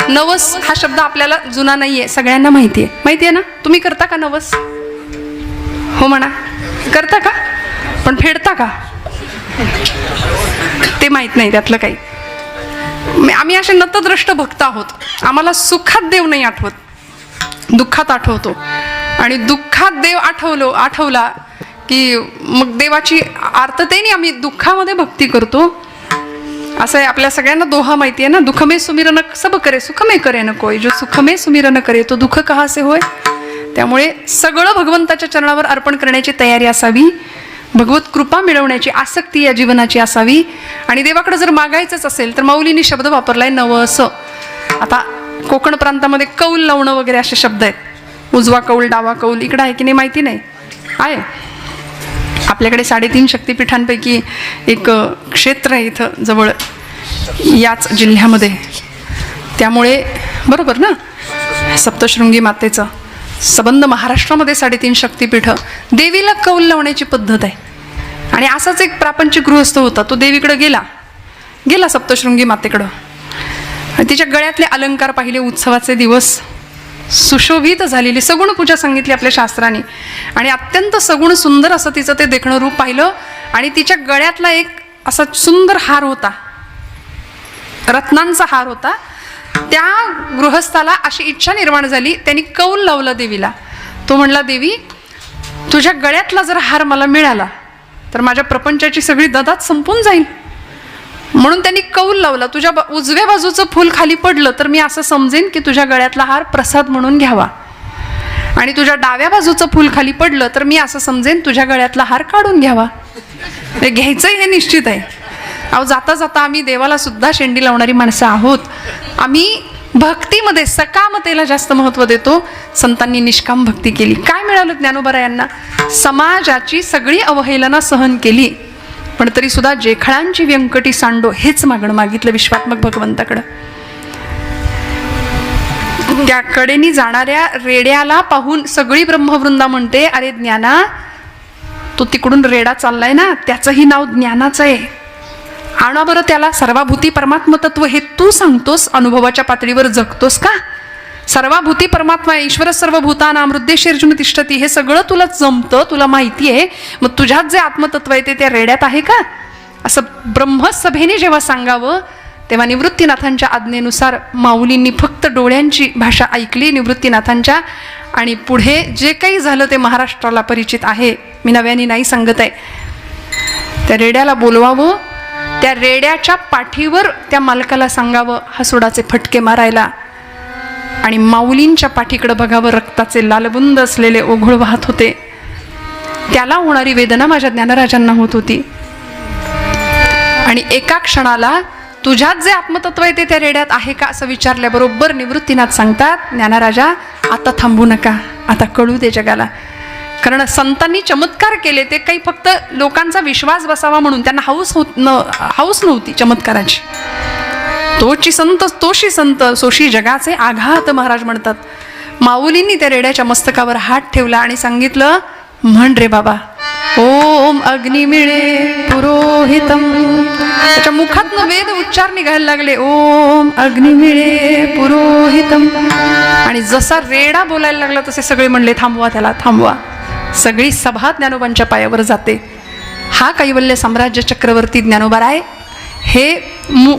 नवस हा शब्द आपल्याला जुना नाहीये सगळ्यांना माहिती आहे ना. तुम्ही करता का नवस? हो म्हणा. करता का? पण फेडता का? ते माहित नाही त्यातलं काही. आम्ही असे नतद्रष्ट भक्त आहोत. आम्हाला सुखात देव नाही आठवत दुःखात आठवतो आणि दुःखात देव आठवला की मग देवाची आर्ततेने आम्ही दुःखामध्ये भक्ती करतो. असं आहे. आपल्या सगळ्यांना दोहा माहिती आहे ना. दुःख में सुमिरन सब करे सुख में करे न कोई जो सुख में सुमिरन करे तो दुःख कहा से होय. त्यामुळे सगळं भगवंताच्या चरणावर अर्पण करण्याची तयारी असावी. भगवत कृपा मिळवण्याची आसक्ती या जीवनाची असावी. आणि देवाकडे जर मागायचंच असेल तर माऊलींनी शब्द वापरलाय नवस. आता कोकण प्रांतामध्ये कौल लावणं वगैरे असे शब्द आहेत. उजवा कौल डावा कौल इकडं आहे की नाही माहिती नाही. आहे आपल्याकडे 3.5 शक्तिपीठांपैकी एक क्षेत्र आहे इथं जवळ याच जिल्ह्यामध्ये. त्यामुळे बरोबर ना सप्तशृंगी मातेचं संबंध महाराष्ट्रामध्ये 3.5 शक्तिपीठ. देवीला कौल लावण्याची पद्धत आहे. आणि असाच एक प्रापंचिक गृहस्थ होता. तो देवीकडे गेला सप्तशृंगी मातेकडं. तिच्या गळ्यातले अलंकार पाहिले. उत्सवाचे दिवस सुशोभित झालेली सगुण पूजा सांगितली आपल्या शास्त्राने आणि अत्यंत सगुण सुंदर असं तिचं ते देखणं रूप पाहिलं. आणि तिच्या गळ्यातला एक असा सुंदर हार होता. रत्नांचा हार होता. त्या गृहस्थाला अशी इच्छा निर्माण झाली. त्यांनी कौल लावला देवीला. तो म्हणला देवी तुझ्या गळ्यातला जर हार मला मिळाला तर माझ्या प्रपंचाची सगळी ददात संपून जाईल. म्हणून त्यांनी कौल लावला तुझ्या उजव्या बाजूचं फूल खाली पडलं तर मी असं समजेन की तुझ्या गळ्यातला हार प्रसाद म्हणून घ्यावा आणि तुझ्या डाव्या बाजूचं फूल खाली पडलं तर मी असं समजेन तुझ्या गळ्यातला हार काढून घ्यावा. हे घ्यायचंय हे निश्चित आहे. अहो जाता जाता आम्ही देवाला सुद्धा शेंडी लावणारी माणसं आहोत. आम्ही भक्तीमध्ये सकामतेला जास्त महत्त्व देतो. संतांनी निष्काम भक्ती केली. काय मिळालं ज्ञानोबरायांना? समाजाची सगळी अवहेलना सहन केली पण तरी सुद्धा जेखळांची व्यंकटी सांडो हेच मागणं मागितलं विश्वात्मक भगवंताकडं. त्या कडेनी जाणाऱ्या रेड्याला पाहून सगळी ब्रह्मवृंदा म्हणते अरे ज्ञाना तो तिकडून रेडा चाललाय ना त्याचंही नाव ज्ञानाचं आहे. आणा बरं त्याला. सर्वाभूती परमात्म तत्व हे तू सांगतोस अनुभवाच्या पातळीवर जगतोस का? सर्वाभूती परमात्मा ईश्वर सर्वभूतानां हृदयेषु तिष्ठती हे सगळं तुला जमतं तुला माहिती आहे. मग तुझ्यात जे आत्मतत्व आहे ते त्या रेड्यात आहे का? असं ब्रह्मसभेने जेव्हा सांगावं तेव्हा निवृत्तीनाथांच्या आज्ञेनुसार माऊलींनी फक्त डोळ्यांची भाषा ऐकली निवृत्तीनाथांच्या. आणि पुढे जे काही झालं ते महाराष्ट्राला परिचित आहे. मी नव्याने नाही सांगत आहे. त्या रेड्याला बोलवावं. त्या रेड्याच्या पाठीवर त्या मालकाला सांगावं हसुडाचे फटके मारायला. आणि माऊलींच्या पाठीकडे बघावं. रक्ताचे लालबुंद असलेले ओघळ वाहत होते. त्याला होणारी वेदना माझ्या ज्ञानराजांना होत होती. आणि एका क्षणाला तुझ्यात जे आत्मतत्व आहे ते त्या रेड्यात आहे का असं विचारल्याबरोबर निवृत्तीनाथ सांगतात ज्ञानराजा आता थांबू नका. आता कळू दे जगाला. कारण संतांनी चमत्कार केले ते काही फक्त लोकांचा विश्वास बसावा म्हणून. त्यांना हौस नव्हती चमत्काराची. तोची संत सोशी जगाचे आघात महाराज म्हणतात. माऊलींनी त्या रेड्याच्या मस्तकावर हात ठेवला आणि सांगितलं म्हण रे बाबा ओम अग्निमिळे पुरोहितम. त्याच्या मुखातनं वेद उच्चार निघायला लागले. ओम अग्निमिळे पुरोहितम. आणि जसा रेडा बोलायला लागला तसे सगळे म्हणले थांबवा त्याला, थांबवा. सगळी सभा ज्ञानोबांच्या पायावर जाते. हा कैवल्य साम्राज्य चक्रवर्ती ज्ञानोबा राय हे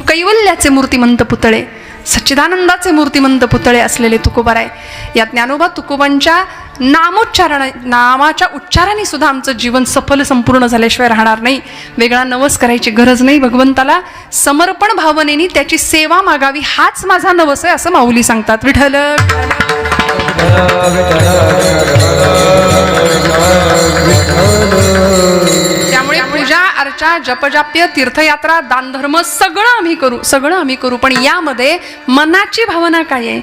कैवल्याचे मूर्तिमंत पुतळे, सच्चिदानंदाचे मूर्तिमंत पुतळे असलेले तुकोबाराय. या ज्ञानोबा तुकोबांच्या नामाच्या उच्चाराने सुद्धा आमचं जीवन सफल संपूर्ण झाल्याशिवाय राहणार नाही. वेगळा नवस करायची गरज नाही. भगवंताला समर्पण भावनेने त्याची सेवा मागावी, हाच माझा नवस आहे असं माऊली सांगतात. विठ्ठल त्यामुळे पूजा अर्चा जपजाप्य तीर्थयात्रा दानधर्म सगळं आम्ही करू. पण यामध्ये मनाची भावना काय आहे,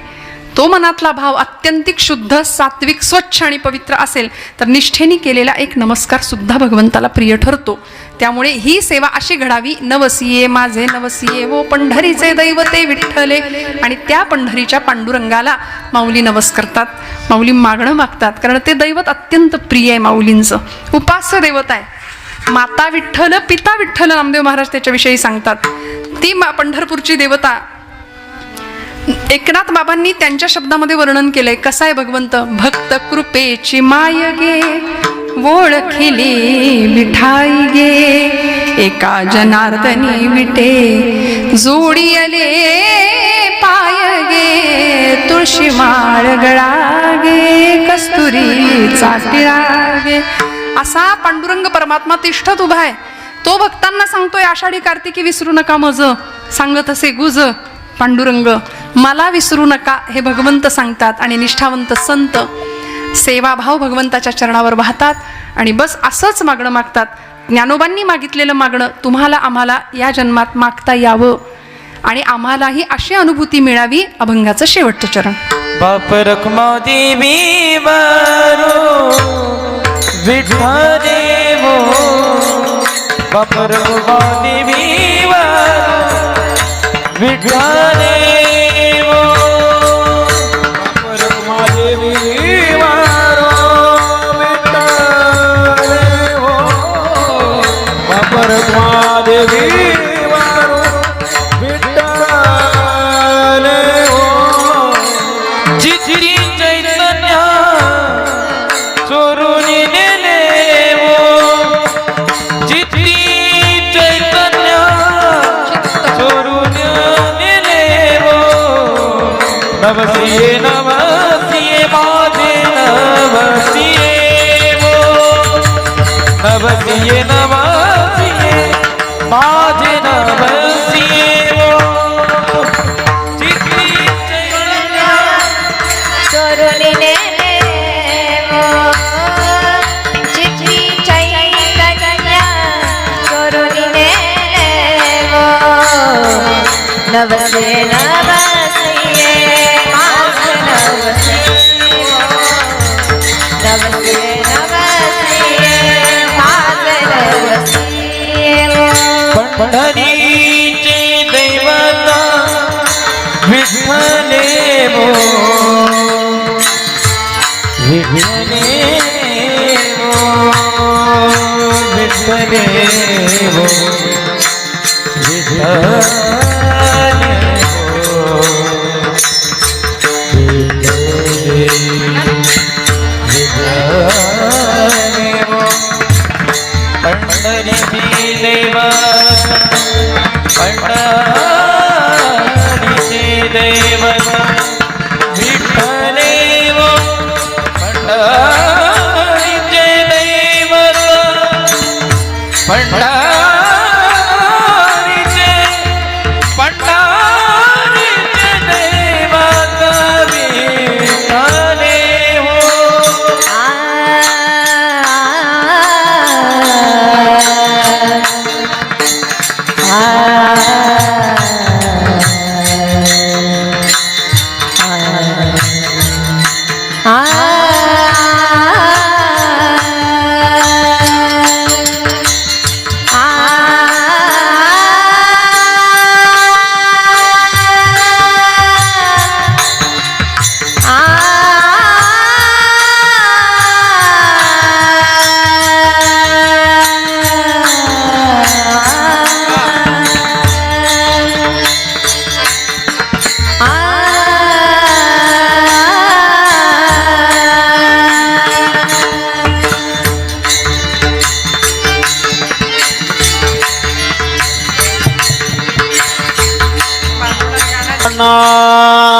तो मनातला भाव अत्यंतिक शुद्ध सात्विक स्वच्छ आणि पवित्र असेल तर निष्ठेने केलेला एक नमस्कार सुद्धा भगवंताला प्रिय ठरतो. त्यामुळे ही सेवा अशी घडावी. नवसिये माझे नवसिये वो पंढरीचे दैवते विठ्ठले. आणि त्या पंढरीच्या पांडुरंगाला माऊली नवस करतात, माऊली मागणं मागतात. कारण ते दैवत अत्यंत प्रिय आहे माऊलींचं, उपास्य दैवत आहे. माता विठ्ठल पिता विठ्ठल नामदेव महाराज त्याच्याविषयी सांगतात. ती पंढरपूरची देवता एकनाथ बाबांनी त्यांच्या शब्दामध्ये वर्णन केलंय. कसं आहे भगवंत, भक्त कृपेची माय गे ओळखिली विठाई गे, एका जनार्दनी विटे जोडी आले पाय गे, तुळशी माळ गळा गे कस्तुरी चाटिळा गे. असा पांडुरंग परमात्मा तिष्ठत उभा आहे. तो भक्तांना सांगतोय आषाढी कार्तिकी विसरू नका मज, सांगत असे गुज पांडुरंग मला विसरू नका हे भगवंत सांगतात. आणि निष्ठावंत संत सेवाभाव भगवंताच्या चरणावर वाहतात आणि बस असंच मागणं मागतात. ज्ञानोबांनी मागितलेलं मागणं तुम्हाला आम्हाला या जन्मात मागता यावं आणि आम्हालाही अशी अनुभूती मिळावी. अभंगाचं शेवटचं चरण. बाप रखमा देवी वारो विठ्ठले वो, बाप रखमा देवी वारो विठ्ठले वो, बाप रखमा देवी वारो विठ्ठले वो, बाप रखमा देवी वारो विठ्ठले वो. जिथरी चैतन्य चोरून नेले वो, जिथरी चैतन्य चोरून नेले वो. नवसिये नवसिये माझे नवसिये वो, नवसिये नवसिये माझे नवसिये वो. जिथरी चैतन्य करुणी नेलेवो, चित्री चैतन्य करुणी नेलेवो. नवसे नवसिये माझे नवसिये, नवसे नवसिये माझे नवसिये. पंढरीचे दैवता विठ्ठले वो, विठ्ठले वो, विठ्ठले वो, विठ्ठले वो, विठ्ठले वो. पंढरीची दैवता, पंढरीचे दैवता विठ्ठले वो, पंढरीचे दैवता, पंढरीचे दैवता विठ्ठले वो. कृष्ण